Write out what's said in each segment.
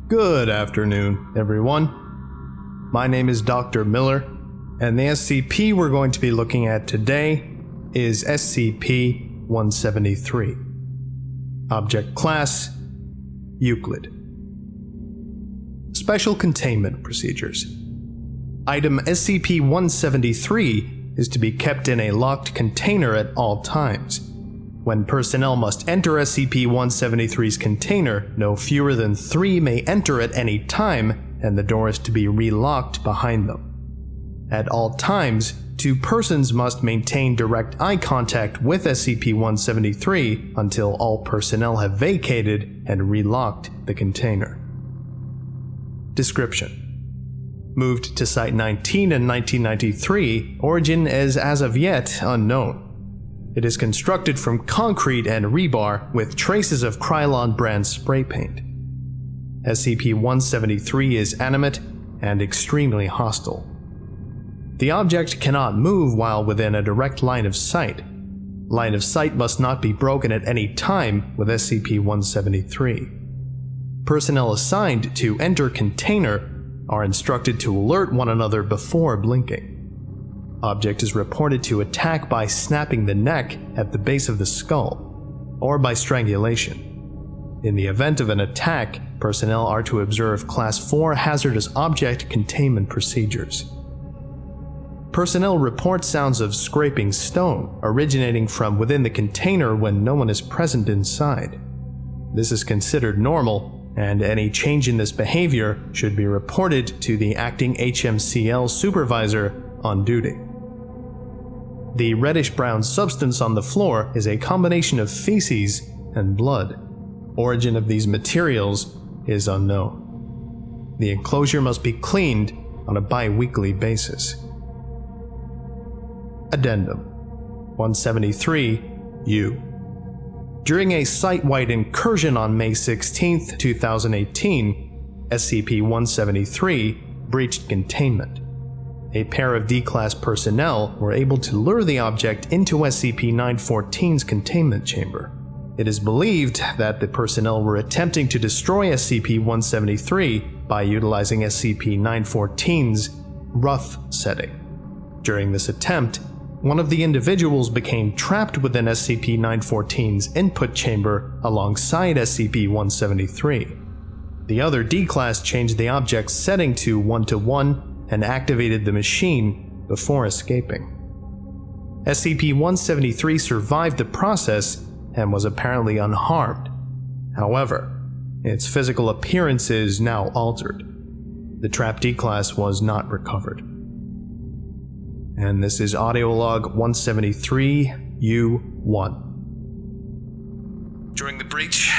Good afternoon, everyone. My name is Dr. Miller, and the SCP we're going to be looking at today is SCP-173. Object Class: Euclid. Special Containment Procedures. Item SCP-173 is to be kept in a locked container at all times. When personnel must enter SCP-173's container, no fewer than 3 may enter at any time, and the door is to be relocked behind them. At all times, 2 persons must maintain direct eye contact with SCP-173 until all personnel have vacated and relocked the container. Description: moved to Site 19 in 1993, origin is as of yet unknown. It is constructed from concrete and rebar with traces of Krylon brand spray paint. SCP-173 is animate and extremely hostile. The object cannot move while within a direct line of sight. Line of sight must not be broken at any time with SCP-173. Personnel assigned to enter container are instructed to alert one another before blinking. Object is reported to attack by snapping the neck at the base of the skull, or by strangulation. In the event of an attack, personnel are to observe Class 4 hazardous object containment procedures. Personnel report sounds of scraping stone originating from within the container when no one is present inside. This is considered normal, and any change in this behavior should be reported to the acting HMCL supervisor on duty. The reddish-brown substance on the floor is a combination of feces and blood. Origin of these materials is unknown. The enclosure must be cleaned on a bi-weekly basis. Addendum 173-U. During a site-wide incursion on May 16, 2018, SCP-173 breached containment. A pair of D-Class personnel were able to lure the object into SCP-914's containment chamber. It is believed that the personnel were attempting to destroy SCP-173 by utilizing SCP-914's rough setting. During this attempt, one of the individuals became trapped within SCP-914's input chamber alongside SCP-173. The other D-Class changed the object's setting to 1-to-1 and activated the machine before escaping. SCP-173 survived the process and was apparently unharmed. However, its physical appearance is now altered. The trapped D-Class was not recovered. And this is Audio Log 173-U1. During the breach,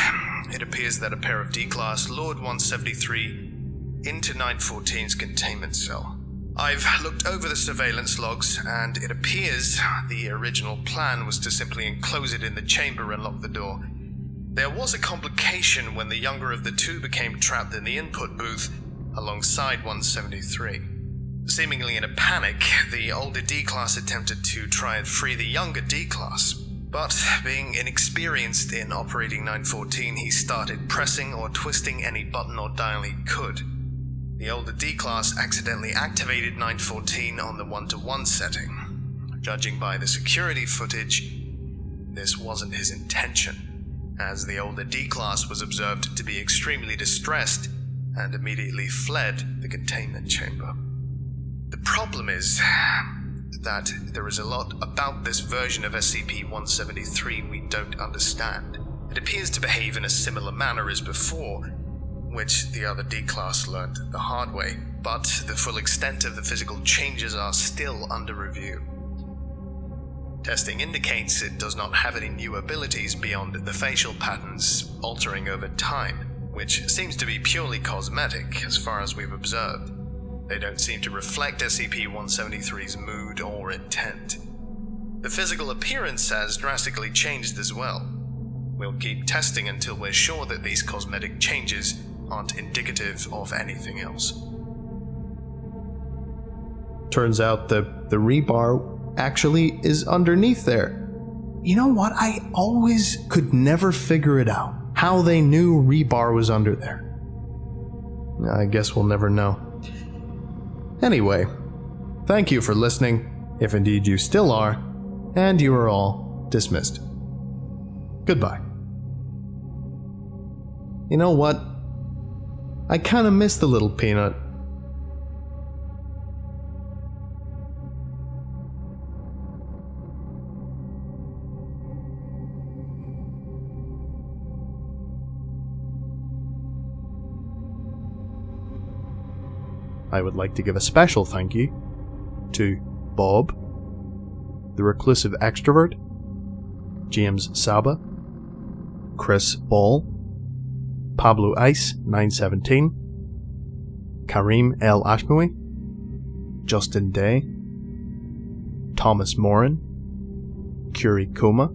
it appears that a pair of D-Class lured 173 into 914's containment cell. I've looked over the surveillance logs, and it appears the original plan was to simply enclose it in the chamber and lock the door. There was a complication when the younger of the two became trapped in the input booth alongside 173. Seemingly in a panic, the older D-Class attempted to try and free the younger D-Class, but being inexperienced in operating 914, he started pressing or twisting any button or dial he could. The older D-Class accidentally activated 914 on the 1-to-1 setting. Judging by the security footage, this wasn't his intention, as the older D-Class was observed to be extremely distressed and immediately fled the containment chamber. The problem is that there is a lot about this version of SCP-173 we don't understand. It appears to behave in a similar manner as before, which the other D-Class learned the hard way, but the full extent of the physical changes are still under review. Testing indicates it does not have any new abilities beyond the facial patterns altering over time, which seems to be purely cosmetic as far as we've observed. They don't seem to reflect SCP-173's mood or intent. The physical appearance has drastically changed as well. We'll keep testing until we're sure that these cosmetic changes aren't indicative of anything else. Turns out the rebar actually is underneath there. You know what? I always could never figure it out. How they knew rebar was under there. I guess we'll never know. Anyway, thank you for listening, if indeed you still are, and you are all dismissed. Goodbye. You know what? I kinda miss the little peanut. I would like to give a special thank you to Bob, the Reclusive Extrovert, James Saba, Chris Ball, Pablo Ice 917, Kareem El Ashmawi, Justin Day, Thomas Morin, Curie Kuma,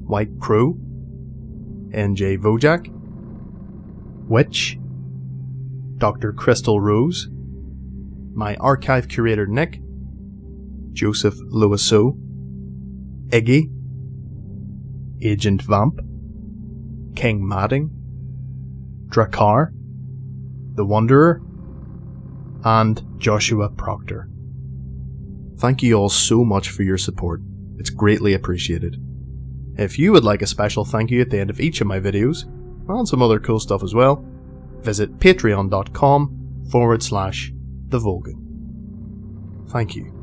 White Crew, NJ Vojak, Witch, Dr. Crystal Rose, my archive curator Nick, Joseph Lewisseau, Iggy, Agent Vamp, King Madding, Drakkar, The Wanderer, and Joshua Proctor. Thank you all so much for your support. It's greatly appreciated. If you would like a special thank you at the end of each of my videos, and some other cool stuff as well, visit patreon.com/TheVolgun. Thank you.